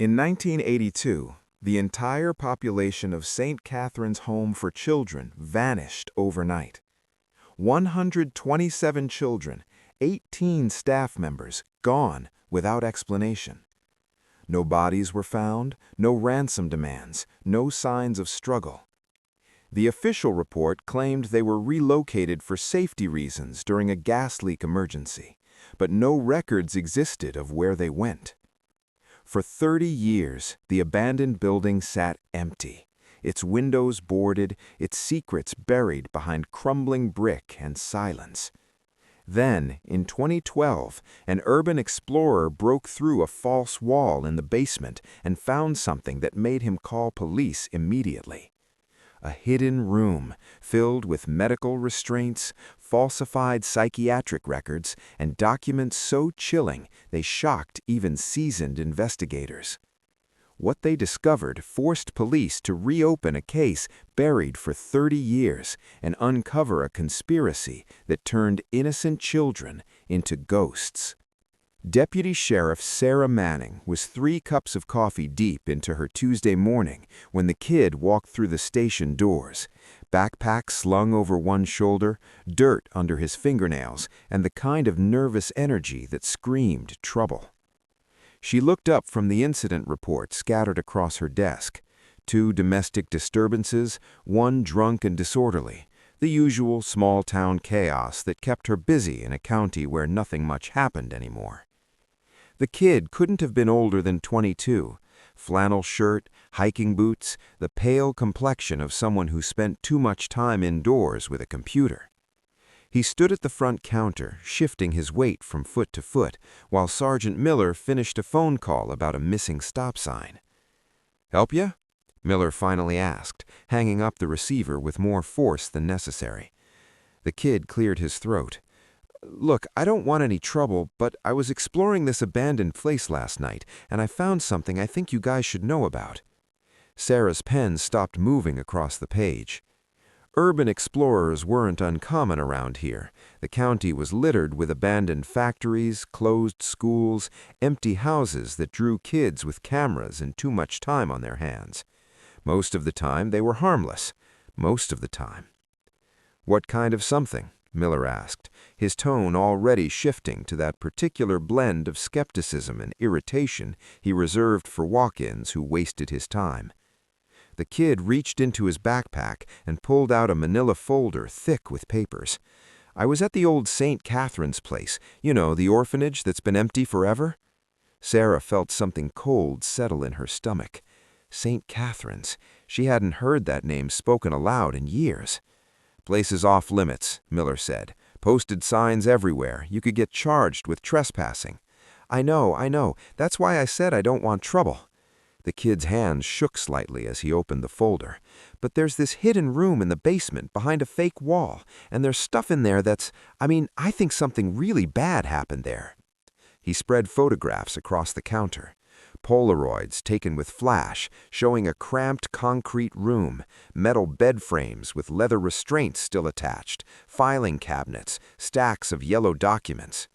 In 1982, the entire population of St. Catherine's Home for Children vanished overnight. 127 children, 18 staff members, gone without explanation. No bodies were found, no ransom demands, no signs of struggle. The official report claimed they were relocated for safety reasons during a gas leak emergency, but no records existed of where they went. For 30 years, the abandoned building sat empty, its windows boarded, its secrets buried behind crumbling brick and silence. Then, in 2012, an urban explorer broke through a false wall in the basement and found something that made him call police immediately. A hidden room filled with medical restraints, falsified psychiatric records, and documents so chilling they shocked even seasoned investigators. What they discovered forced police to reopen a case buried for 30 years and uncover a conspiracy that turned innocent children into ghosts. Deputy Sheriff Sarah Manning was 3 cups of coffee deep into her Tuesday morning when the kid walked through the station doors, backpack slung over one shoulder, dirt under his fingernails, and the kind of nervous energy that screamed trouble. She looked up from the incident report scattered across her desk. 2 domestic disturbances, 1 drunk and disorderly, the usual small-town chaos that kept her busy in a county where nothing much happened anymore. The kid couldn't have been older than 22. Flannel shirt, hiking boots, the pale complexion of someone who spent too much time indoors with a computer. He stood at the front counter, shifting his weight from foot to foot, while Sergeant Miller finished a phone call about a missing stop sign. "Help ya?" Miller finally asked, hanging up the receiver with more force than necessary. The kid cleared his throat. "Look, I don't want any trouble, but I was exploring this abandoned place last night, and I found something I think you guys should know about." Sarah's pen stopped moving across the page. Urban explorers weren't uncommon around here. The county was littered with abandoned factories, closed schools, empty houses that drew kids with cameras and too much time on their hands. Most of the time, they were harmless. Most of the time. "What kind of something?" Miller asked, his tone already shifting to that particular blend of skepticism and irritation he reserved for walk-ins who wasted his time. The kid reached into his backpack and pulled out a manila folder thick with papers. "I was at the old St. Catherine's place, you know, the orphanage that's been empty forever." Sarah felt something cold settle in her stomach. St. Catherine's. She hadn't heard that name spoken aloud in years. "Place is off limits," Miller said. "Posted signs everywhere. You could get charged with trespassing." I know. That's why I said I don't want trouble." The kid's hands shook slightly as he opened the folder. "But there's this hidden room in the basement behind a fake wall, and there's stuff in there I think something really bad happened there." He spread photographs across the counter. Polaroids taken with flash, showing a cramped concrete room, metal bed frames with leather restraints still attached, filing cabinets, stacks of yellow documents.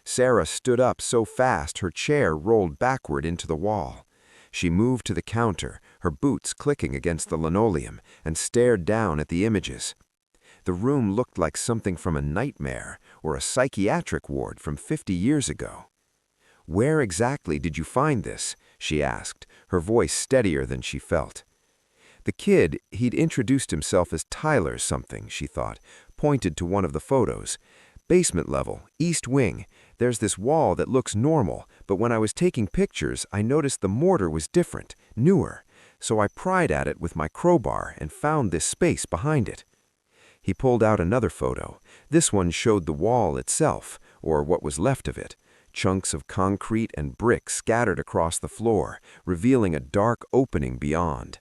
Sarah stood up so fast her chair rolled backward into the wall. She moved to the counter, her boots clicking against the linoleum, and stared down at the images. The room looked like something from a nightmare or a psychiatric ward from 50 years ago. "Where exactly did you find this?" she asked, her voice steadier than she felt. The kid, he'd introduced himself as Tyler something, she thought, pointed to one of the photos. "Basement level, east wing. There's this wall that looks normal, but when I was taking pictures, I noticed the mortar was different, newer. So I pried at it with my crowbar and found this space behind it." He pulled out another photo. This one showed the wall itself, or what was left of it. Chunks of concrete and brick scattered across the floor, revealing a dark opening beyond.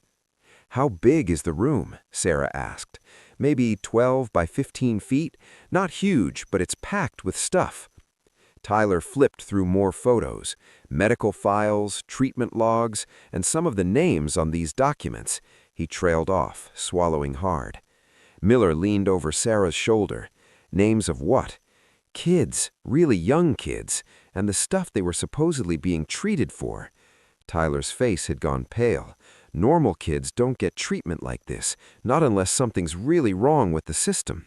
"How big is the room?" Sarah asked. "Maybe 12 by 15 feet? Not huge, but it's packed with stuff." Tyler flipped through more photos, medical files, treatment logs, and some of the names on these documents. He trailed off, swallowing hard. Miller leaned over Sarah's shoulder. Names of what? Kids, really young kids, and the stuff they were supposedly being treated for. Tyler's face had gone pale. Normal kids don't get treatment like this, not unless something's really wrong with the system.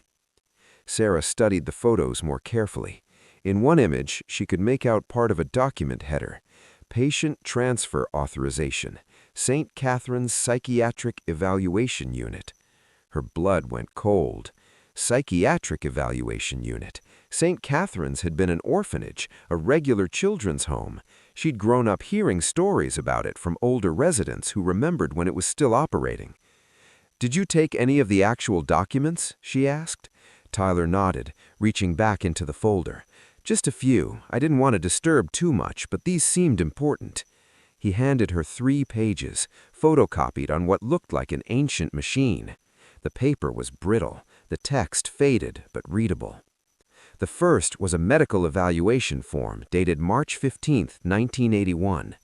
Sarah studied the photos more carefully. In one image, she could make out part of a document header. Patient Transfer Authorization, St. Catherine's Psychiatric Evaluation Unit. Her blood went cold. Psychiatric Evaluation Unit. St. Catherine's had been an orphanage, a regular children's home. She'd grown up hearing stories about it from older residents who remembered when it was still operating. "Did you take any of the actual documents?" she asked. Tyler nodded, reaching back into the folder. "Just a few. I didn't want to disturb too much, but these seemed important." He handed her 3 pages, photocopied on what looked like an ancient machine. The paper was brittle, the text faded but readable. The first was a medical evaluation form dated March 15, 1981.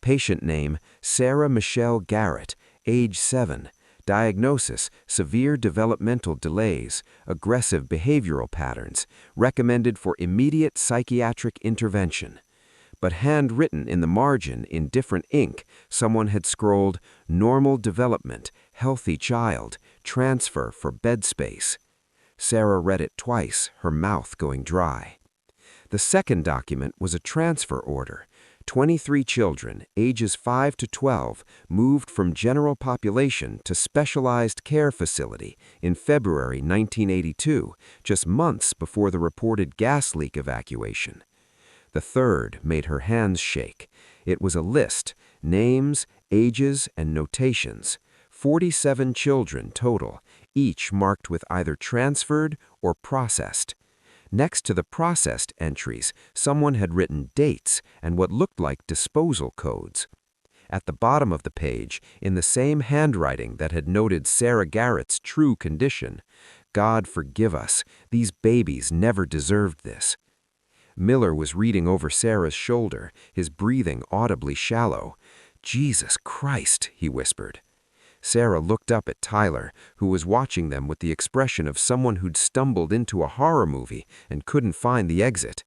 Patient name, Sarah Michelle Garrett, age 7. Diagnosis, severe developmental delays, aggressive behavioral patterns, recommended for immediate psychiatric intervention. But handwritten in the margin in different ink, someone had scrolled, "Normal development, healthy child, transfer for bed space." Sarah read it twice, her mouth going dry. The second document was a transfer order. 23 children, ages 5 to 12, moved from general population to specialized care facility in February 1982, just months before the reported gas leak evacuation. The third made her hands shake. It was a list, names, ages, and notations. 47 children total, each marked with either transferred or processed. Next to the processed entries, someone had written dates and what looked like disposal codes. At the bottom of the page, in the same handwriting that had noted Sarah Garrett's true condition, "God forgive us, these babies never deserved this." Miller was reading over Sarah's shoulder, his breathing audibly shallow. "Jesus Christ," he whispered. Sarah looked up at Tyler, who was watching them with the expression of someone who'd stumbled into a horror movie and couldn't find the exit.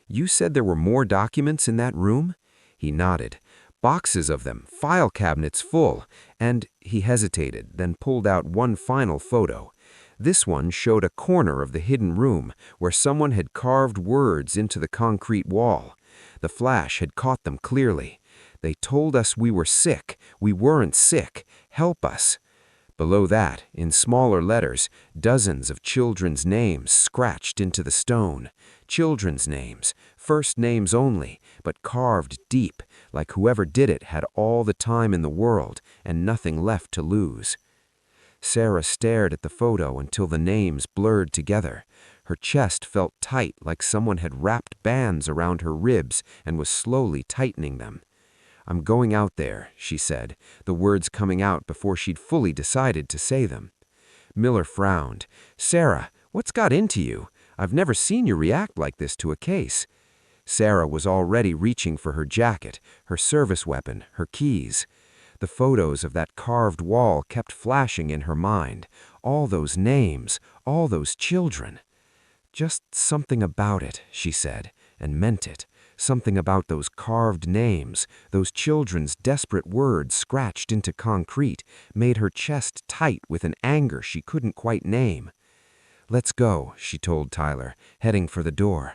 "You said there were more documents in that room?" He nodded. "Boxes of them, file cabinets full," and he hesitated, then pulled out one final photo. This one showed a corner of the hidden room where someone had carved words into the concrete wall. The flash had caught them clearly. "They told us we were sick. We weren't sick. Help us." Below that, in smaller letters, dozens of children's names scratched into the stone. Children's names, first names only, but carved deep, like whoever did it had all the time in the world and nothing left to lose. Sarah stared at the photo until the names blurred together. Her chest felt tight, like someone had wrapped bands around her ribs and was slowly tightening them. "I'm going out there," she said, the words coming out before she'd fully decided to say them. Miller frowned. "Sarah, what's got into you? I've never seen you react like this to a case." Sarah was already reaching for her jacket, her service weapon, her keys. The photos of that carved wall kept flashing in her mind. All those names, all those children. "Just something about it," she said, and meant it. Something about those carved names, those children's desperate words scratched into concrete, made her chest tight with an anger she couldn't quite name. "Let's go," she told Tyler, heading for the door.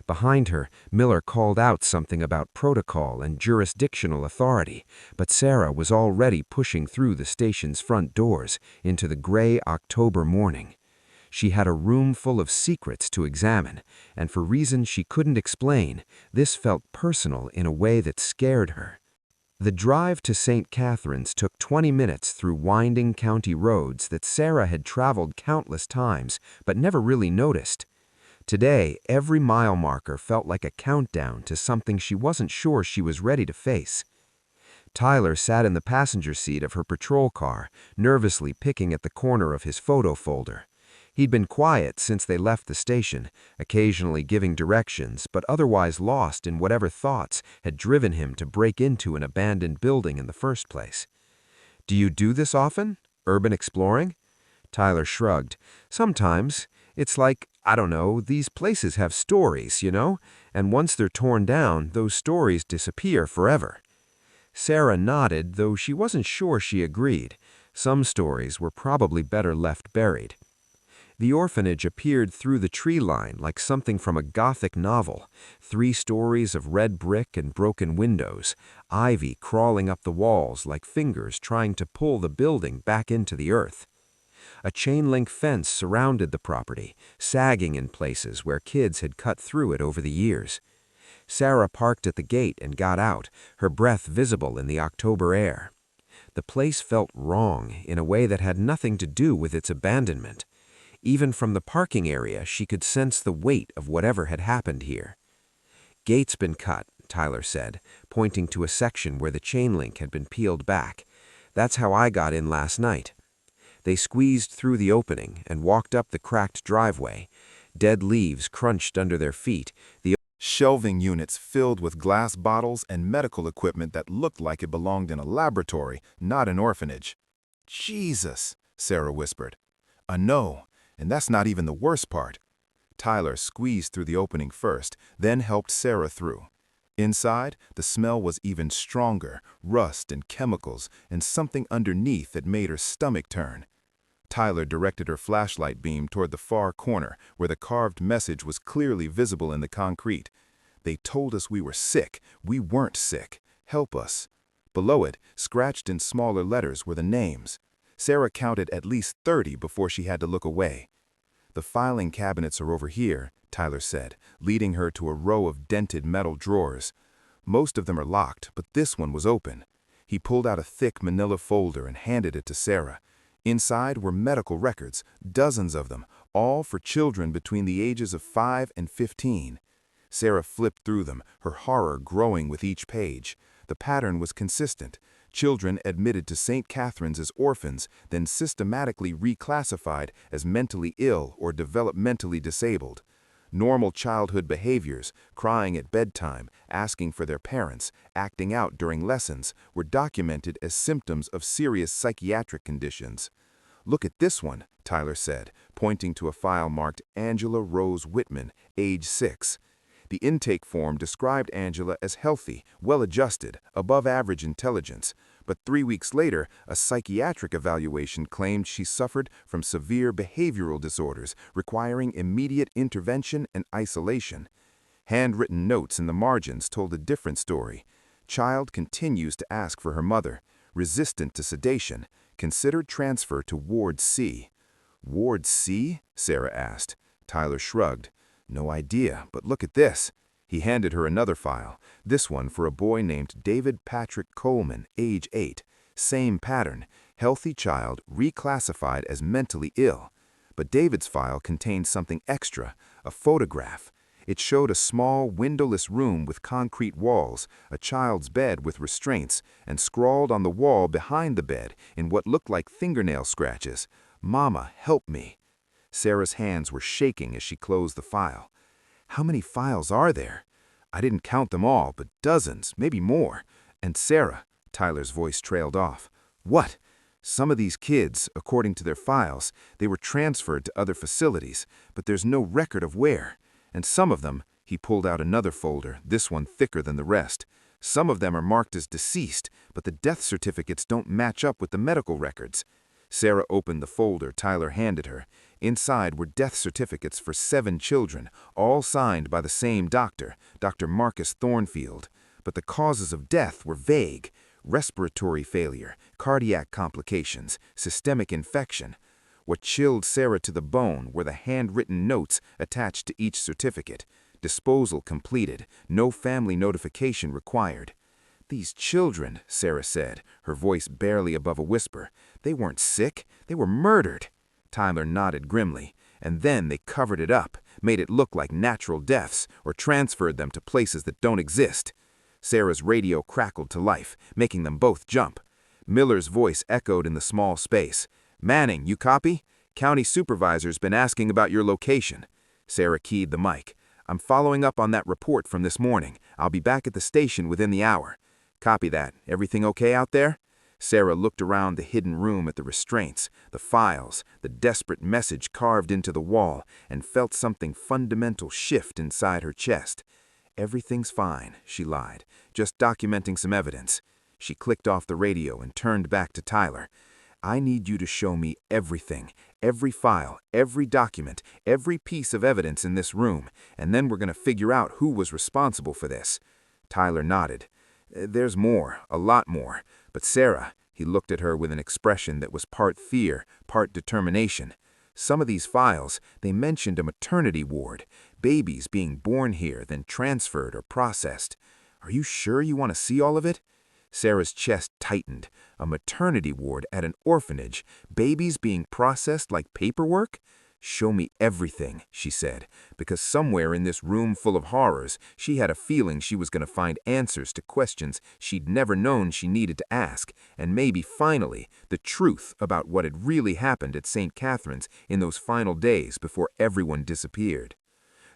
Behind her, Miller called out something about protocol and jurisdictional authority, but Sarah was already pushing through the station's front doors into the gray October morning. She had a room full of secrets to examine, and for reasons she couldn't explain, this felt personal in a way that scared her. The drive to St. Catherine's took 20 minutes through winding county roads that Sarah had traveled countless times but never really noticed. Today, every mile marker felt like a countdown to something she wasn't sure she was ready to face. Tyler sat in the passenger seat of her patrol car, nervously picking at the corner of his photo folder. He'd been quiet since they left the station, occasionally giving directions, but otherwise lost in whatever thoughts had driven him to break into an abandoned building in the first place. "Do you do this often? Urban exploring?" Tyler shrugged. "Sometimes. It's like, I don't know, these places have stories, you know? And once they're torn down, those stories disappear forever." Sarah nodded, though she wasn't sure she agreed. Some stories were probably better left buried. The orphanage appeared through the tree line like something from a Gothic novel. 3 stories of red brick and broken windows, ivy crawling up the walls like fingers trying to pull the building back into the earth. A chain-link fence surrounded the property, sagging in places where kids had cut through it over the years. Sarah parked at the gate and got out, her breath visible in the October air. The place felt wrong in a way that had nothing to do with its abandonment. Even from the parking area, she could sense the weight of whatever had happened here. "Gate's been cut," Tyler said, pointing to a section where the chain link had been peeled back. "That's how I got in last night." They squeezed through the opening and walked up the cracked driveway. Dead leaves crunched under their feet, the Shelving units filled with glass bottles and medical equipment that looked like it belonged in a laboratory, not an orphanage. "Jesus," Sarah whispered. "I know, and that's not even the worst part." Tyler squeezed through the opening first, then helped Sarah through. Inside, the smell was even stronger, rust and chemicals, and something underneath that made her stomach turn. Tyler directed her flashlight beam toward the far corner, where the carved message was clearly visible in the concrete. "They told us we were sick. We weren't sick. Help us." Below it, scratched in smaller letters, were the names. Sarah counted at least 30 before she had to look away. "The filing cabinets are over here," Tyler said, leading her to a row of dented metal drawers. "Most of them are locked, but this one was open." He pulled out a thick manila folder and handed it to Sarah. Inside were medical records, dozens of them, all for children between the ages of 5 and 15. Sarah flipped through them, her horror growing with each page. The pattern was consistent. Children admitted to St. Catherine's as orphans, then systematically reclassified as mentally ill or developmentally disabled. Normal childhood behaviors, crying at bedtime, asking for their parents, acting out during lessons, were documented as symptoms of serious psychiatric conditions. "Look at this one," Tyler said, pointing to a file marked Angela Rose Whitman, age 6. The intake form described Angela as healthy, well-adjusted, above-average intelligence, but 3 weeks later, a psychiatric evaluation claimed she suffered from severe behavioral disorders requiring immediate intervention and isolation. Handwritten notes in the margins told a different story. "Child continues to ask for her mother. Resistant to sedation. Considered transfer to Ward C." "Ward C?" Sarah asked. Tyler shrugged. "No idea, but look at this." He handed her another file, this one for a boy named David Patrick Coleman, age 8. Same pattern, healthy child reclassified as mentally ill. But David's file contained something extra, a photograph. It showed a small, windowless room with concrete walls, a child's bed with restraints, and scrawled on the wall behind the bed in what looked like fingernail scratches, "Mama, help me." Sarah's hands were shaking as she closed the file. "How many files are there? I didn't count them all, but dozens, maybe more. And Sarah," Tyler's voice trailed off. "What? Some of these kids, according to their files, they were transferred to other facilities, but there's no record of where. And some of them," he pulled out another folder, this one thicker than the rest, "some of them are marked as deceased, but the death certificates don't match up with the medical records." Sarah opened the folder Tyler handed her. Inside were death certificates for 7 children, all signed by the same doctor, Dr. Marcus Thornfield. But the causes of death were vague: respiratory failure, cardiac complications, systemic infection. What chilled Sarah to the bone were the handwritten notes attached to each certificate. Disposal completed, no family notification required. "These children," Sarah said, her voice barely above a whisper, "they weren't sick, they were murdered." Tyler nodded grimly, "And then they covered it up, made it look like natural deaths, or transferred them to places that don't exist." Sarah's radio crackled to life, making them both jump. Miller's voice echoed in the small space. "Manning, you copy? County supervisor's been asking about your location." Sarah keyed the mic. "I'm following up on that report from this morning. I'll be back at the station within the hour." "Copy that. Everything okay out there?" Sarah looked around the hidden room at the restraints, the files, the desperate message carved into the wall, and felt something fundamental shift inside her chest. "Everything's fine," she lied, "just documenting some evidence." She clicked off the radio and turned back to Tyler. "I need you to show me everything, every file, every document, every piece of evidence in this room, and then we're going to figure out who was responsible for this." Tyler nodded. "There's more, a lot more. But Sarah," he looked at her with an expression that was part fear, part determination. "Some of these files, they mentioned a maternity ward, babies being born here, then transferred or processed. Are you sure you want to see all of it?" Sarah's chest tightened. A maternity ward at an orphanage, babies being processed like paperwork? "Show me everything," she said, because somewhere in this room full of horrors, she had a feeling she was going to find answers to questions she'd never known she needed to ask, and maybe finally, the truth about what had really happened at St. Catherine's in those final days before everyone disappeared.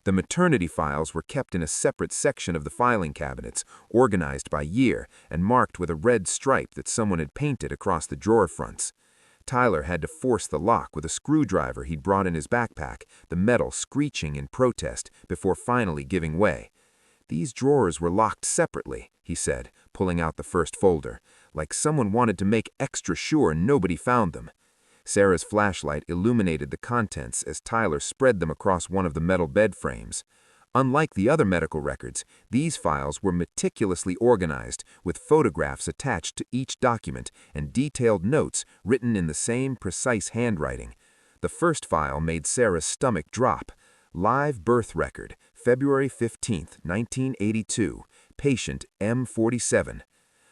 The maternity files were kept in a separate section of the filing cabinets, organized by year and marked with a red stripe that someone had painted across the drawer fronts. Tyler had to force the lock with a screwdriver he'd brought in his backpack, the metal screeching in protest before finally giving way. "These drawers were locked separately," he said, pulling out the first folder, "like someone wanted to make extra sure nobody found them." Sarah's flashlight illuminated the contents as Tyler spread them across one of the metal bed frames. Unlike the other medical records, these files were meticulously organized, with photographs attached to each document and detailed notes written in the same precise handwriting. The first file made Sarah's stomach drop. "Live birth record, February 15, 1982, patient M47.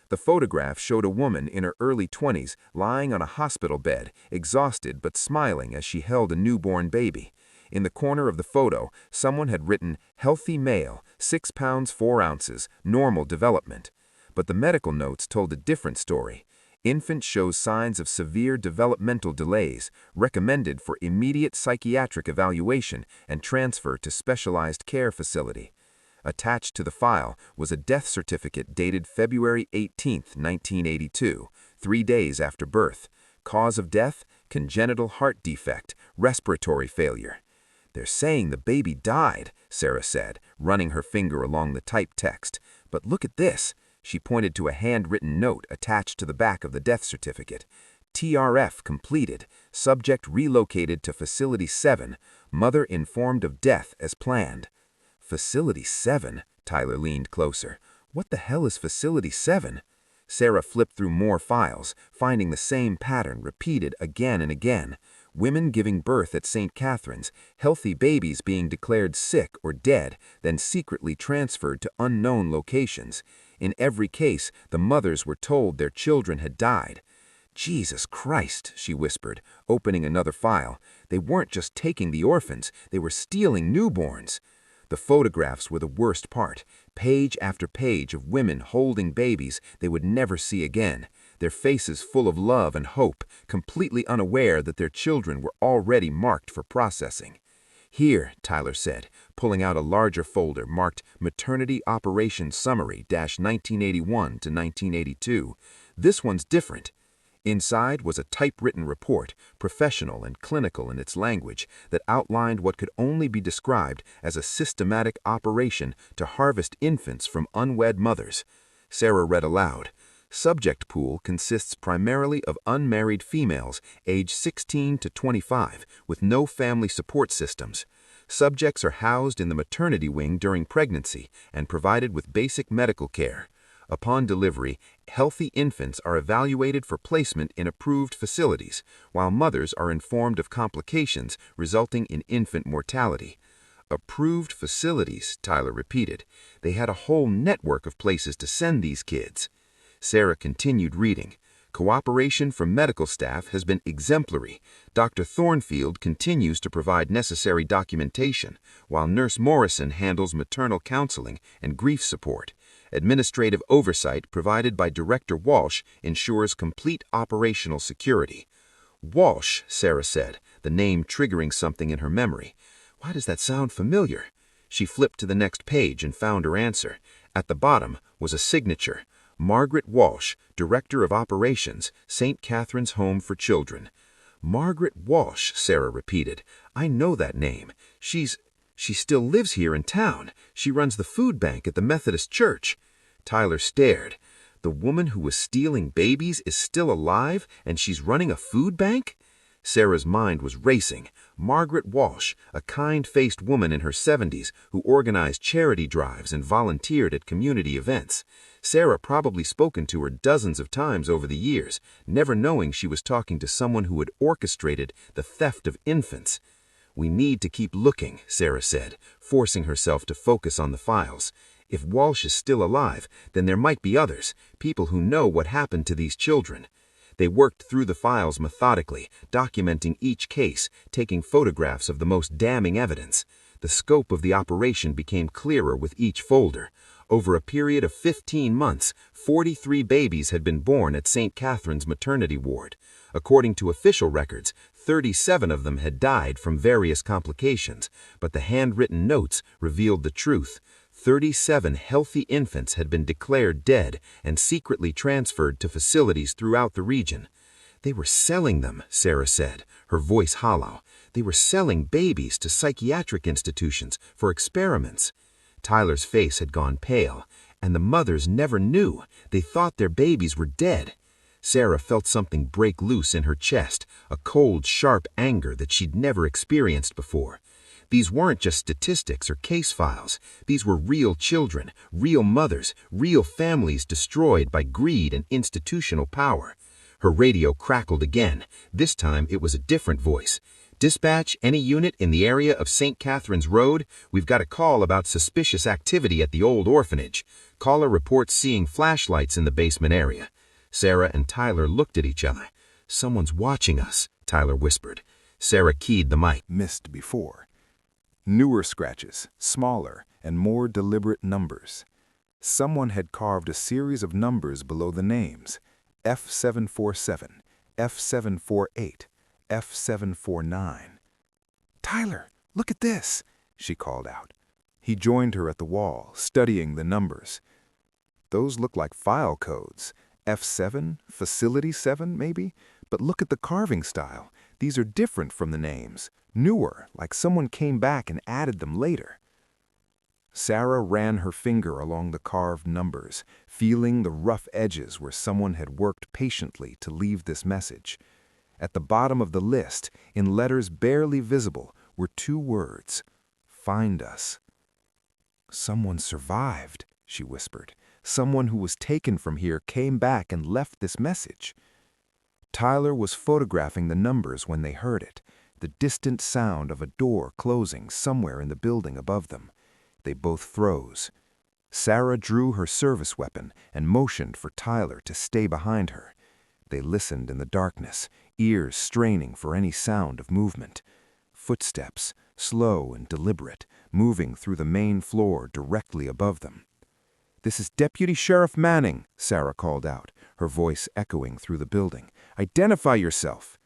The photograph showed a woman in her early 20s lying on a hospital bed, exhausted but smiling as she held a newborn baby. In the corner of the photo, someone had written, "Healthy male, 6 pounds 4 ounces, normal development." But the medical notes told a different story. "Infant shows signs of severe developmental delays, recommended for immediate psychiatric evaluation and transfer to specialized care facility." Attached to the file was a death certificate dated February 18, 1982, 3 days after birth. Cause of death, congenital heart defect, respiratory failure. "They're saying the baby died," Sarah said, running her finger along the typed text. "But look at this." She pointed to a handwritten note attached to the back of the death certificate. "TRF completed. Subject relocated to Facility 7. Mother informed of death as planned." "Facility 7? Tyler leaned closer. "What the hell is Facility 7? Sarah flipped through more files, finding the same pattern repeated again and again. Women giving birth at St. Catherine's, healthy babies being declared sick or dead, then secretly transferred to unknown locations. In every case, the mothers were told their children had died. "Jesus Christ," she whispered, opening another file. "They weren't just taking the orphans, they were stealing newborns." The photographs were the worst part, page after page of women holding babies they would never see again, their faces full of love and hope, completely unaware that their children were already marked for processing. "Here," Tyler said, pulling out a larger folder marked Maternity Operation Summary 1981 to 1982. "This one's different." Inside was a typewritten report, professional and clinical in its language, that outlined what could only be described as a systematic operation to harvest infants from unwed mothers. Sarah read aloud. "Subject pool consists primarily of unmarried females aged 16 to 25 with no family support systems. Subjects are housed in the maternity wing during pregnancy and provided with basic medical care. Upon delivery, healthy infants are evaluated for placement in approved facilities, while mothers are informed of complications resulting in infant mortality." "Approved facilities," Tyler repeated. "They had a whole network of places to send these kids." Sarah continued reading. "Cooperation from medical staff has been exemplary. Dr. Thornfield continues to provide necessary documentation, while Nurse Morrison handles maternal counseling and grief support. Administrative oversight provided by Director Walsh ensures complete operational security." "Walsh," Sarah said, the name triggering something in her memory. "Why does that sound familiar?" She flipped to the next page and found her answer. At the bottom was a signature. "Margaret Walsh, Director of Operations, St. Catherine's Home for Children." "Margaret Walsh," Sarah repeated. "I know that name. She still lives here in town. She runs the food bank at the Methodist Church." Tyler stared. The woman who was stealing babies is still alive and she's running a food bank? Sarah's mind was racing. Margaret Walsh, a kind-faced woman in her 70s who organized charity drives and volunteered at community events. Sarah probably spoken to her dozens of times over the years, never knowing she was talking to someone who had orchestrated the theft of infants. "We need to keep looking," Sarah said, forcing herself to focus on the files. If Walsh is still alive, then there might be others, people who know what happened to these children. They worked through the files methodically, documenting each case, taking photographs of the most damning evidence. The scope of the operation became clearer with each folder. Over a period of 15 months, 43 babies had been born at St. Catherine's maternity ward. According to official records, 37 of them had died from various complications, but the handwritten notes revealed the truth. 37 healthy infants had been declared dead and secretly transferred to facilities throughout the region. "They were selling them," Sarah said, her voice hollow. "They were selling babies to psychiatric institutions for experiments." Tyler's face had gone pale, and the mothers never knew. They thought their babies were dead. Sarah felt something break loose in her chest, a cold, sharp anger that she'd never experienced before. These weren't just statistics or case files. These were real children, real mothers, real families destroyed by greed and institutional power. Her radio crackled again. This time it was a different voice. "Dispatch, any unit in the area of St. Catherine's Road? We've got a call about suspicious activity at the old orphanage. Caller reports seeing flashlights in the basement area." Sarah and Tyler looked at each other. "Someone's watching us," Tyler whispered. Sarah keyed the mic. Missed before. Newer scratches, smaller and more deliberate numbers. Someone had carved a series of numbers below the names: F747, F748, F749. "Tyler, look at this," she called out. He joined her at the wall, studying the numbers. "Those look like file codes. F7, Facility 7, maybe? But look at the carving style. These are different from the names. Newer, like someone came back and added them later." Sarah ran her finger along the carved numbers, feeling the rough edges where someone had worked patiently to leave this message. At the bottom of the list, in letters barely visible, were 2 words: "Find us." "Someone survived," she whispered. "Someone who was taken from here came back and left this message." Tyler was photographing the numbers when they heard it, the distant sound of a door closing somewhere in the building above them. They both froze. Sarah drew her service weapon and motioned for Tyler to stay behind her. They listened in the darkness, ears straining for any sound of movement. Footsteps, slow and deliberate, moving through the main floor directly above them. "This is Deputy Sheriff Manning," Sarah called out, her voice echoing through the building. "Identify yourself."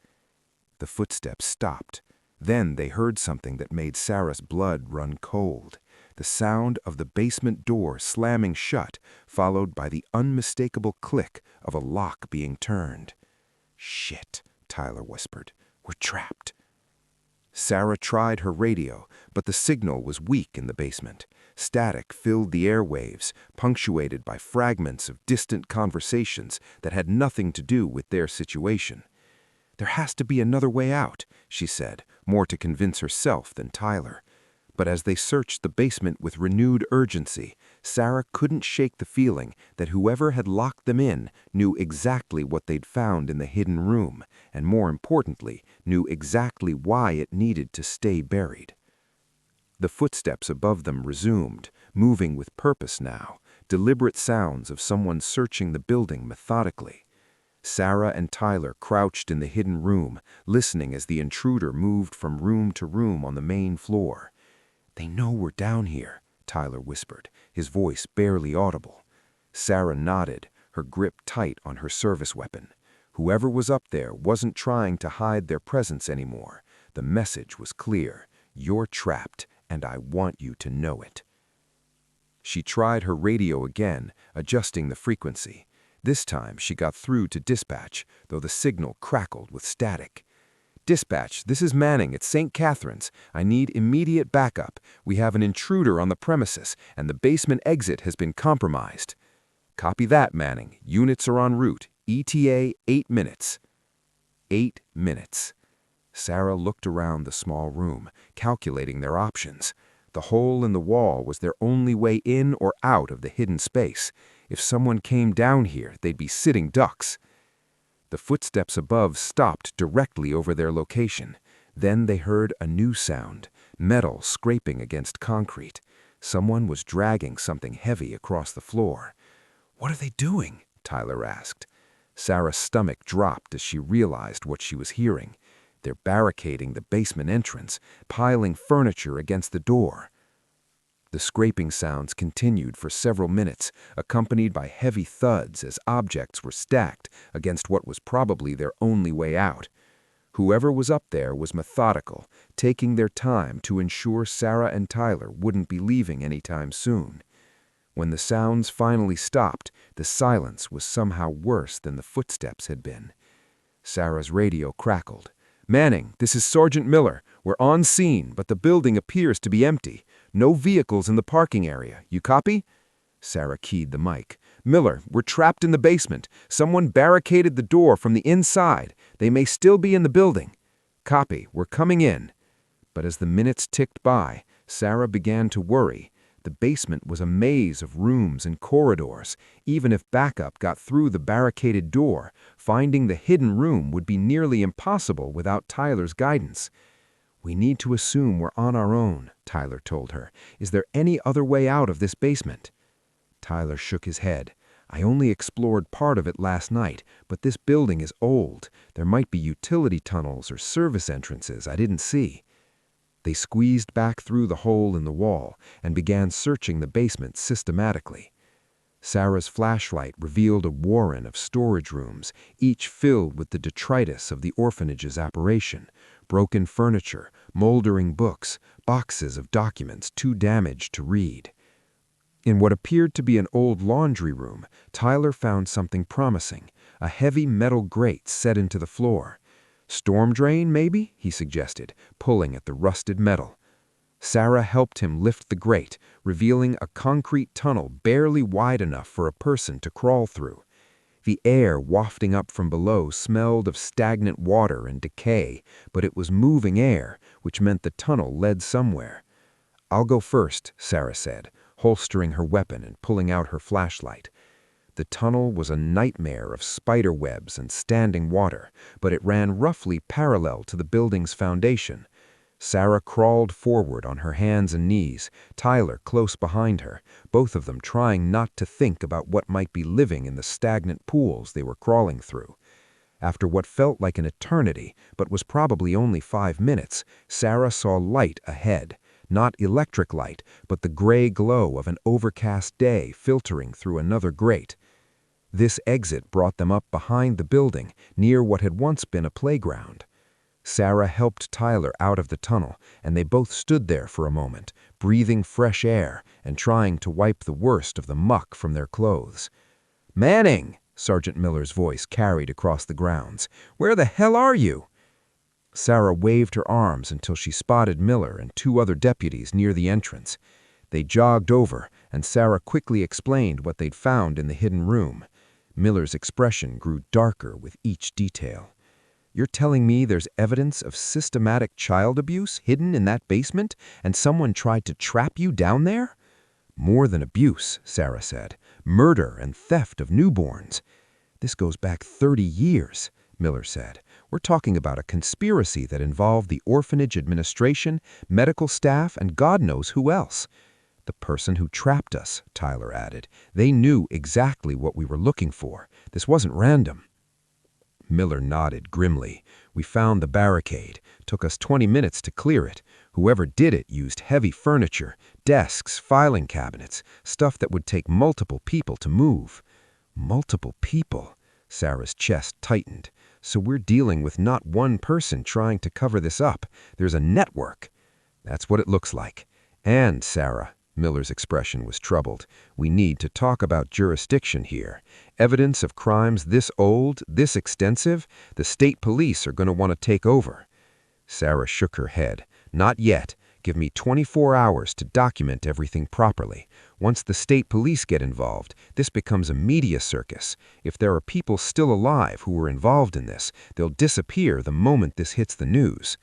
The footsteps stopped. Then they heard something that made Sarah's blood run cold. The sound of the basement door slamming shut, followed by the unmistakable click of a lock being turned. "Shit," Tyler whispered. "We're trapped." Sarah tried her radio, but the signal was weak in the basement. Static filled the airwaves, punctuated by fragments of distant conversations that had nothing to do with their situation. "There has to be another way out," she said, more to convince herself than Tyler. But as they searched the basement with renewed urgency, Sarah couldn't shake the feeling that whoever had locked them in knew exactly what they'd found in the hidden room, and more importantly, knew exactly why it needed to stay buried. The footsteps above them resumed, moving with purpose now, deliberate sounds of someone searching the building methodically. Sarah and Tyler crouched in the hidden room, listening as the intruder moved from room to room on the main floor. "They know we're down here," Tyler whispered, his voice barely audible. Sarah nodded, her grip tight on her service weapon. Whoever was up there wasn't trying to hide their presence anymore. The message was clear: "You're trapped, and I want you to know it." She tried her radio again, adjusting the frequency. This time she got through to dispatch, though the signal crackled with static. "Dispatch, this is Manning at St. Catherine's. I need immediate backup. We have an intruder on the premises, and the basement exit has been compromised." Copy that, Manning. Units are en route. ETA 8 minutes. 8 minutes. Sarah looked around the small room, calculating their options. The hole in the wall was their only way in or out of the hidden space. If someone came down here, they'd be sitting ducks. The footsteps above stopped directly over their location. Then they heard a new sound, metal scraping against concrete. Someone was dragging something heavy across the floor. "What are they doing?" Tyler asked. Sarah's stomach dropped as she realized what she was hearing. They're barricading the basement entrance, piling furniture against the door. The scraping sounds continued for several minutes, accompanied by heavy thuds as objects were stacked against what was probably their only way out. Whoever was up there was methodical, taking their time to ensure Sarah and Tyler wouldn't be leaving anytime soon. When the sounds finally stopped, the silence was somehow worse than the footsteps had been. Sarah's radio crackled. "Manning, this is Sergeant Miller. We're on scene, but the building appears to be empty. No vehicles in the parking area. You copy?" Sarah keyed the mic. "Miller, we're trapped in the basement. Someone barricaded the door from the inside. They may still be in the building." "Copy. We're coming in." But as the minutes ticked by, Sarah began to worry. The basement was a maze of rooms and corridors. Even if backup got through the barricaded door, finding the hidden room would be nearly impossible without Tyler's guidance. "We need to assume we're on our own," Tyler told her. "Is there any other way out of this basement?" Tyler shook his head. "I only explored part of it last night, but this building is old. There might be utility tunnels or service entrances I didn't see." They squeezed back through the hole in the wall and began searching the basement systematically. Sarah's flashlight revealed a warren of storage rooms, each filled with the detritus of the orphanage's operation: broken furniture, moldering books, boxes of documents too damaged to read. In what appeared to be an old laundry room, Tyler found something promising: a heavy metal grate set into the floor. "Storm drain, maybe?" he suggested, pulling at the rusted metal. Sarah helped him lift the grate, revealing a concrete tunnel barely wide enough for a person to crawl through. The air wafting up from below smelled of stagnant water and decay, but it was moving air, which meant the tunnel led somewhere. "I'll go first," Sarah said, holstering her weapon and pulling out her flashlight. The tunnel was a nightmare of spider webs and standing water, but it ran roughly parallel to the building's foundation. Sarah crawled forward on her hands and knees, Tyler close behind her, both of them trying not to think about what might be living in the stagnant pools they were crawling through. After what felt like an eternity, but was probably only 5 minutes, Sarah saw light ahead. Not electric light, but the gray glow of an overcast day filtering through another grate. This exit brought them up behind the building, near what had once been a playground. Sarah helped Tyler out of the tunnel, and they both stood there for a moment, breathing fresh air and trying to wipe the worst of the muck from their clothes. "Manning!" Sergeant Miller's voice carried across the grounds. "Where the hell are you?" Sarah waved her arms until she spotted Miller and 2 other deputies near the entrance. They jogged over, and Sarah quickly explained what they'd found in the hidden room. Miller's expression grew darker with each detail. "You're telling me there's evidence of systematic child abuse hidden in that basement, and someone tried to trap you down there?" "More than abuse," Sarah said. "Murder and theft of newborns." "This goes back 30 years, Miller said. "We're talking about a conspiracy that involved the orphanage administration, medical staff, and God knows who else." "The person who trapped us," Tyler added. "They knew exactly what we were looking for. This wasn't random." Miller nodded grimly. "We found the barricade. Took us 20 minutes to clear it. Whoever did it used heavy furniture, desks, filing cabinets, stuff that would take multiple people to move." "Multiple people?" Sarah's chest tightened. "So we're dealing with not one person trying to cover this up. There's a network." "That's what it looks like. And, Sarah," Miller's expression was troubled, "we need to talk about jurisdiction here. Evidence of crimes this old, this extensive, the state police are going to want to take over." Sarah shook her head. "Not yet. Give me 24 hours to document everything properly. Once the state police get involved, this becomes a media circus. If there are people still alive who were involved in this, they'll disappear the moment this hits the news."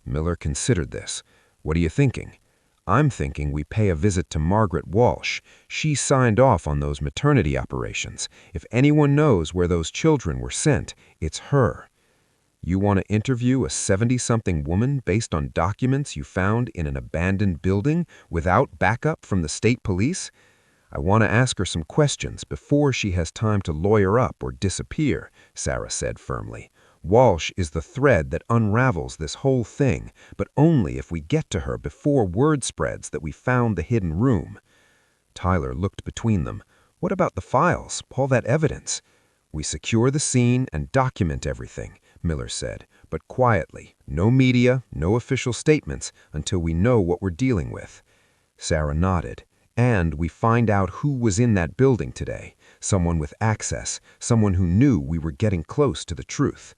Miller considered this. "What are you thinking?" "I'm thinking we pay a visit to Margaret Walsh. She signed off on those maternity operations. If anyone knows where those children were sent, it's her." "You want to interview a 70-something woman based on documents you found in an abandoned building without backup from the state police?" "I want to ask her some questions before she has time to lawyer up or disappear," Sarah said firmly. "Walsh is the thread that unravels this whole thing, but only if we get to her before word spreads that we found the hidden room." Tyler looked between them. "What about the files, all that evidence?" "We secure the scene and document everything," Miller said, "but quietly. No media, no official statements until we know what we're dealing with." Sarah nodded. "And we find out who was in that building today. Someone with access, someone who knew we were getting close to the truth."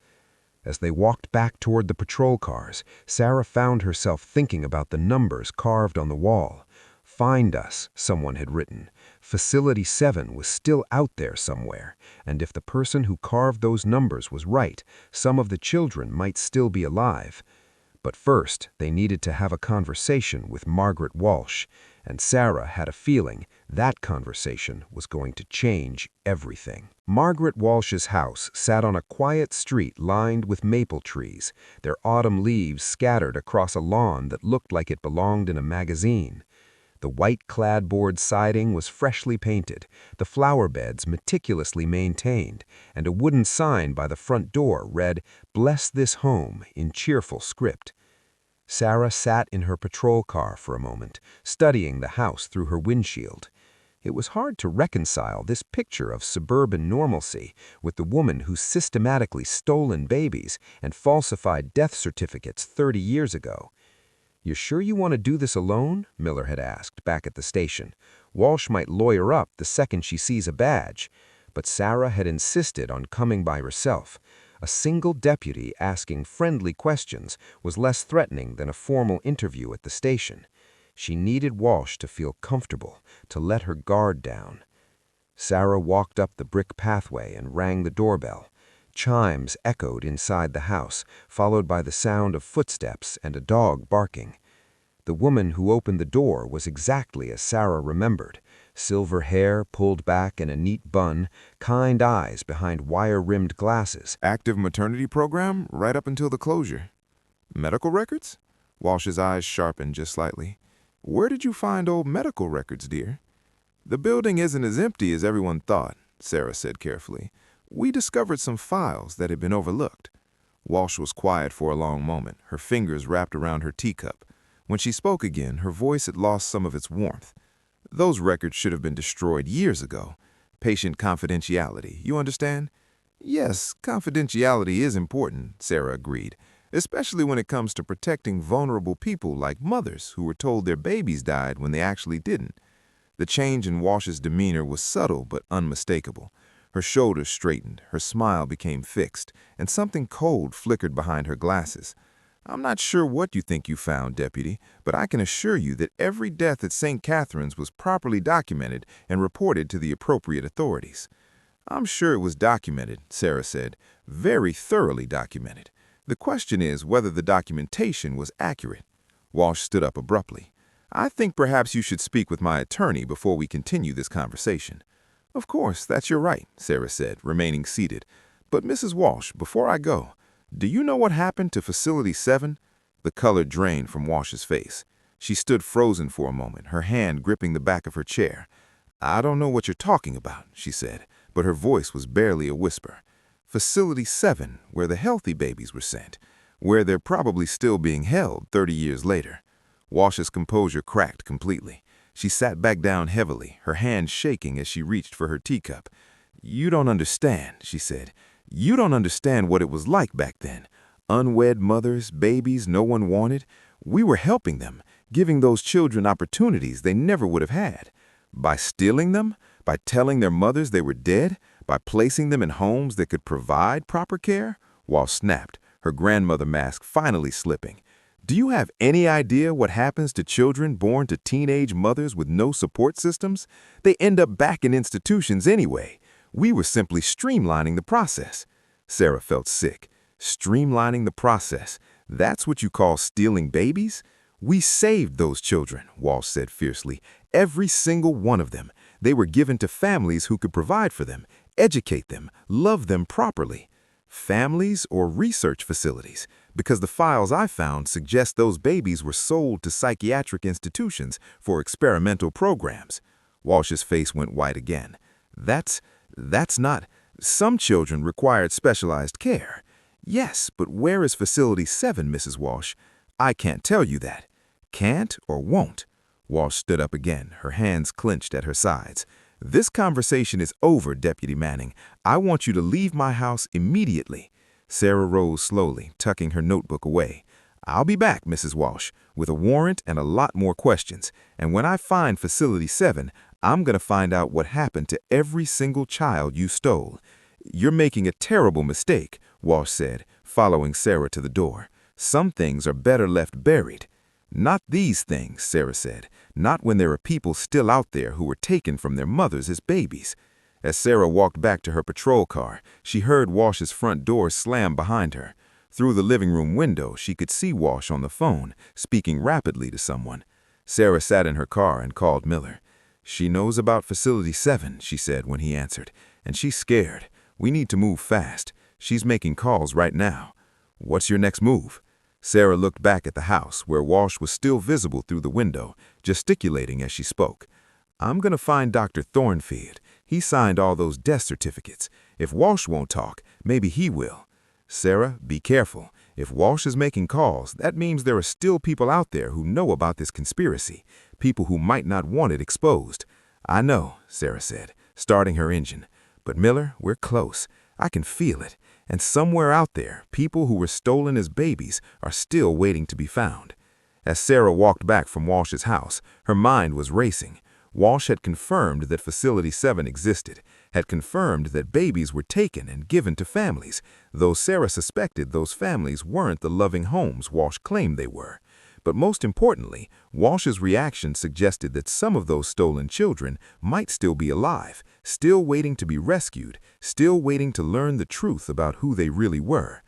As they walked back toward the patrol cars, Sarah found herself thinking about the numbers carved on the wall. "Find us," someone had written. Facility 7 was still out there somewhere, and if the person who carved those numbers was right, some of the children might still be alive. But first, they needed to have a conversation with Margaret Walsh, and Sarah had a feeling that conversation was going to change everything. Margaret Walsh's house sat on a quiet street lined with maple trees, their autumn leaves scattered across a lawn that looked like it belonged in a magazine. The white clapboard siding was freshly painted, the flower beds meticulously maintained, and a wooden sign by the front door read, "Bless this home," in cheerful script. Sarah sat in her patrol car for a moment, studying the house through her windshield. It was hard to reconcile this picture of suburban normalcy with the woman who systematically stolen babies and falsified death certificates 30 years ago. "You sure you want to do this alone?" Miller had asked back at the station. "Walsh might lawyer up the second she sees a badge." But Sarah had insisted on coming by herself. A single deputy asking friendly questions was less threatening than a formal interview at the station. She needed Walsh to feel comfortable, to let her guard down. Sarah walked up the brick pathway and rang the doorbell. Chimes echoed inside the house, followed by the sound of footsteps and a dog barking. The woman who opened the door was exactly as Sarah remembered. Silver hair pulled back in a neat bun, kind eyes behind wire-rimmed glasses. Active maternity program right up until the closure. Medical records? Walsh's eyes sharpened just slightly. Where did you find old medical records, dear? The building isn't as empty as everyone thought, Sarah said carefully. We discovered some files that had been overlooked. Walsh was quiet for a long moment, her fingers wrapped around her teacup. When she spoke again, her voice had lost some of its warmth. Those records should have been destroyed years ago. Patient confidentiality, you understand? Yes, confidentiality is important, Sarah agreed, especially when it comes to protecting vulnerable people like mothers who were told their babies died when they actually didn't. The change in Walsh's demeanor was subtle but unmistakable. Her shoulders straightened, her smile became fixed, and something cold flickered behind her glasses. I'm not sure what you think you found, Deputy, but I can assure you that every death at St. Catherine's was properly documented and reported to the appropriate authorities. I'm sure it was documented, Sarah said, very thoroughly documented. The question is whether the documentation was accurate. Walsh stood up abruptly. I think perhaps you should speak with my attorney before we continue this conversation. Of course, that's your right, Sarah said, remaining seated. But Mrs. Walsh, before I go, do you know what happened to Facility 7? The color drained from Walsh's face. She stood frozen for a moment, her hand gripping the back of her chair. I don't know what you're talking about, she said, but her voice was barely a whisper. Facility 7, where the healthy babies were sent, where they're probably still being held 30 years later. Walsh's composure cracked completely. She sat back down heavily, her hand shaking as she reached for her teacup. You don't understand, she said. You don't understand what it was like back then. Unwed mothers, babies no one wanted. We were helping them, giving those children opportunities they never would have had. By stealing them, by telling their mothers they were dead, by placing them in homes that could provide proper care. Walsh snapped, her grandmother mask finally slipping. Do you have any idea what happens to children born to teenage mothers with no support systems? They end up back in institutions anyway. We were simply streamlining the process. Sarah felt sick. Streamlining the process. That's what you call stealing babies? We saved those children, Walsh said fiercely. Every single one of them. They were given to families who could provide for them, educate them, love them properly. Families or research facilities? Because the files I found suggest those babies were sold to psychiatric institutions for experimental programs. Walsh's face went white again. That's not... Some children required specialized care. Yes, but where is Facility 7, Mrs. Walsh? I can't tell you that. Can't or won't? Walsh stood up again, her hands clenched at her sides. This conversation is over, Deputy Manning. I want you to leave my house immediately. Sarah rose slowly, tucking her notebook away. I'll be back, Mrs. Walsh, with a warrant and a lot more questions. And when I find Facility 7, I'm going to find out what happened to every single child you stole. You're making a terrible mistake, Walsh said, following Sarah to the door. Some things are better left buried. Not these things, Sarah said. Not when there are people still out there who were taken from their mothers as babies. As Sarah walked back to her patrol car, she heard Walsh's front door slam behind her. Through the living room window, she could see Walsh on the phone, speaking rapidly to someone. Sarah sat in her car and called Miller. She knows about Facility 7, she said when he answered, and she's scared. We need to move fast. She's making calls right now. What's your next move? Sarah looked back at the house, where Walsh was still visible through the window, gesticulating as she spoke. I'm going to find Dr. Thornfield. He signed all those death certificates. If Walsh won't talk, maybe he will. Sarah, be careful. If Walsh is making calls, that means there are still people out there who know about this conspiracy, people who might not want it exposed. I know, Sarah said, starting her engine. But Miller, we're close. I can feel it. And somewhere out there, people who were stolen as babies are still waiting to be found. As Sarah walked back from Walsh's house, her mind was racing. Walsh had confirmed that Facility 7 existed, had confirmed that babies were taken and given to families, though Sarah suspected those families weren't the loving homes Walsh claimed they were. But most importantly, Walsh's reaction suggested that some of those stolen children might still be alive, still waiting to be rescued, still waiting to learn the truth about who they really were.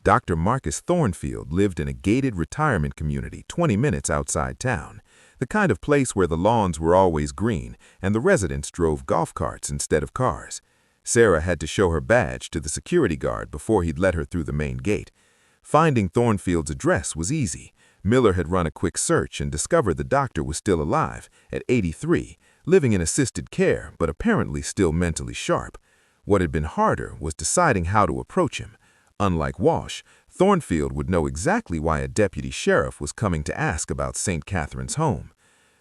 Dr. Marcus Thornfield lived in a gated retirement community 20 minutes outside town, the kind of place where the lawns were always green and the residents drove golf carts instead of cars. Sarah had to show her badge to the security guard before he'd let her through the main gate. Finding Thornfield's address was easy. Miller had run a quick search and discovered the doctor was still alive, at 83, living in assisted care but apparently still mentally sharp. What had been harder was deciding how to approach him. Unlike Walsh, Thornfield would know exactly why a deputy sheriff was coming to ask about St. Catherine's home.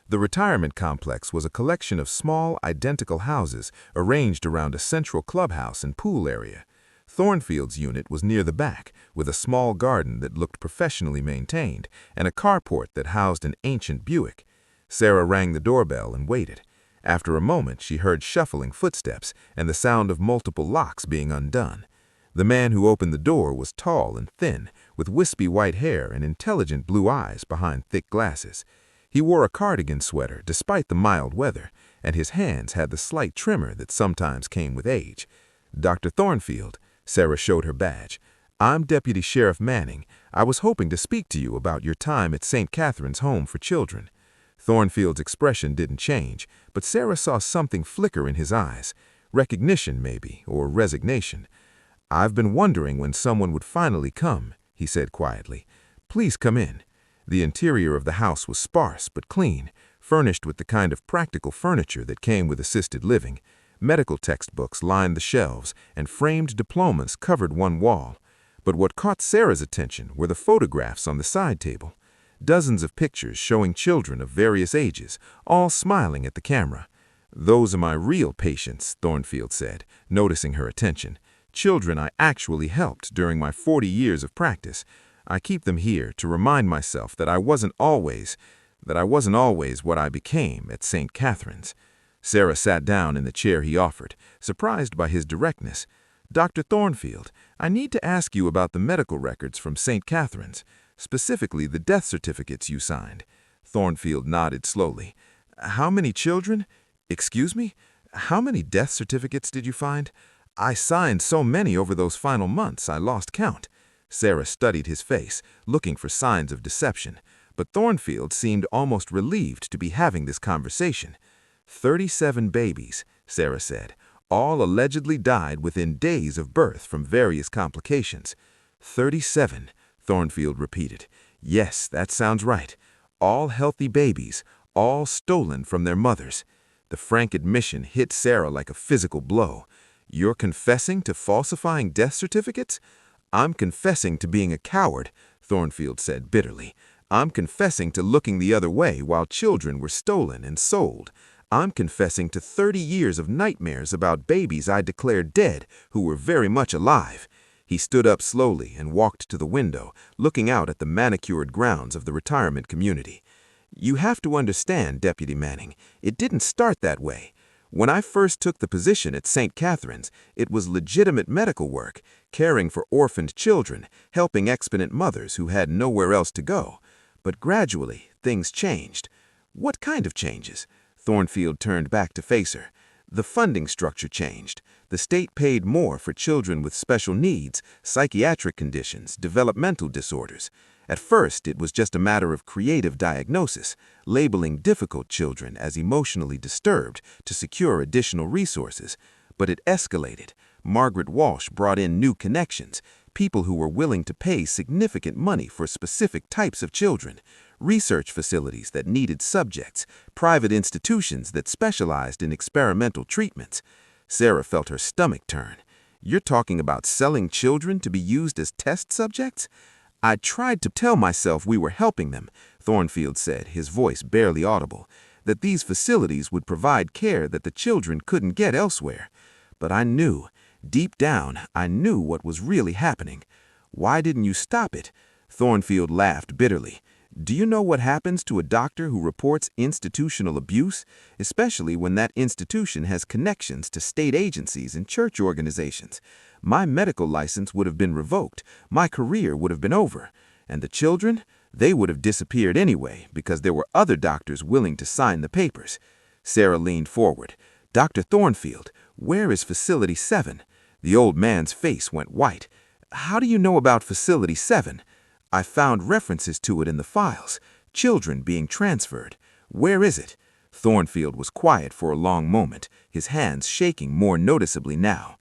The retirement complex was a collection of small, identical houses arranged around a central clubhouse and pool area. Thornfield's unit was near the back, with a small garden that looked professionally maintained and a carport that housed an ancient Buick. Sarah rang the doorbell and waited. After a moment, she heard shuffling footsteps and the sound of multiple locks being undone. The man who opened the door was tall and thin, with wispy white hair and intelligent blue eyes behind thick glasses. He wore a cardigan sweater despite the mild weather, and his hands had the slight tremor that sometimes came with age. Dr. Thornfield, Sarah showed her badge. I'm Deputy Sheriff Manning. I was hoping to speak to you about your time at St. Catherine's Home for Children. Thornfield's expression didn't change, but Sarah saw something flicker in his eyes. Recognition, maybe, or resignation. I've been wondering when someone would finally come, he said quietly. Please come in. The interior of the house was sparse but clean, furnished with the kind of practical furniture that came with assisted living. Medical textbooks lined the shelves, and framed diplomas covered one wall. But what caught Sarah's attention were the photographs on the side table. Dozens of pictures showing children of various ages, all smiling at the camera. Those are my real patients, Thornfield said, noticing her attention. Children I actually helped during my 40 years of practice. I keep them here to remind myself that I wasn't always what I became at St. Catherine's. Sarah sat down in the chair he offered, surprised by his directness. Dr. Thornfield, I need to ask you about the medical records from St. Catherine's. specifically the death certificates you signed. Thornfield nodded slowly. How many children? Excuse me? How many death certificates did you find? I signed so many over those final months, I lost count. Sarah studied his face, looking for signs of deception, but Thornfield seemed almost relieved to be having this conversation. 37 babies, Sarah said, all allegedly died within days of birth from various complications. 37, Thornfield repeated. Yes, that sounds right. All healthy babies, all stolen from their mothers. The frank admission hit Sarah like a physical blow. You're confessing to falsifying death certificates? I'm confessing to being a coward, Thornfield said bitterly. I'm confessing to looking the other way while children were stolen and sold. I'm confessing to 30 years of nightmares about babies I declared dead who were very much alive. He stood up slowly and walked to the window, looking out at the manicured grounds of the retirement community. You have to understand, Deputy Manning, it didn't start that way. When I first took the position at St. Catherine's, it was legitimate medical work, caring for orphaned children, helping exponent mothers who had nowhere else to go. But gradually, things changed. What kind of changes? Thornfield turned back to face her. The funding structure changed. The state paid more for children with special needs, psychiatric conditions, developmental disorders. At first, it was just a matter of creative diagnosis, labeling difficult children as emotionally disturbed to secure additional resources. But it escalated. Margaret Walsh brought in new connections, people who were willing to pay significant money for specific types of children, research facilities that needed subjects, private institutions that specialized in experimental treatments. Sarah felt her stomach turn. You're talking about selling children to be used as test subjects? I tried to tell myself we were helping them, Thornfield said, his voice barely audible, that these facilities would provide care that the children couldn't get elsewhere. But I knew, deep down, I knew what was really happening. Why didn't you stop it? Thornfield laughed bitterly. Do you know what happens to a doctor who reports institutional abuse, especially when that institution has connections to state agencies and church organizations? My medical license would have been revoked, my career would have been over, and the children, they would have disappeared anyway because there were other doctors willing to sign the papers. Sarah leaned forward. Dr. Thornfield, where is Facility 7? The old man's face went white. How do you know about Facility 7? I found references to it in the files, children being transferred. Where is it? Thornfield was quiet for a long moment, his hands shaking more noticeably now.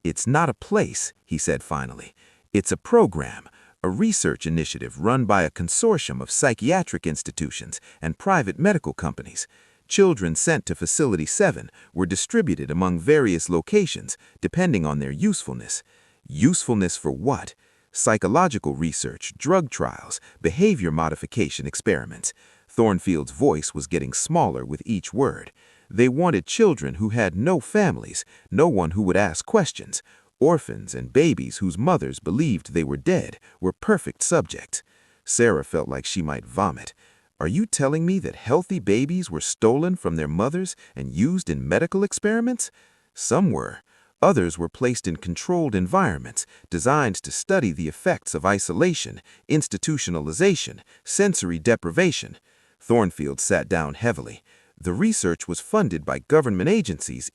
It's not a place, he said finally. It's a program, a research initiative run by a consortium of psychiatric institutions and private medical companies. Children sent to Facility 7 were distributed among various locations, depending on their usefulness. Usefulness for what? Psychological research, drug trials, behavior modification experiments. Thornfield's voice was getting smaller with each word. They wanted children who had no families, no one who would ask questions. Orphans and babies whose mothers believed they were dead were perfect subjects. Sarah felt like she might vomit. Are you telling me that healthy babies were stolen from their mothers and used in medical experiments? Some were. Others were placed in controlled environments designed to study the effects of isolation, institutionalization, sensory deprivation. Thornfield sat down heavily. The research was funded by government agencies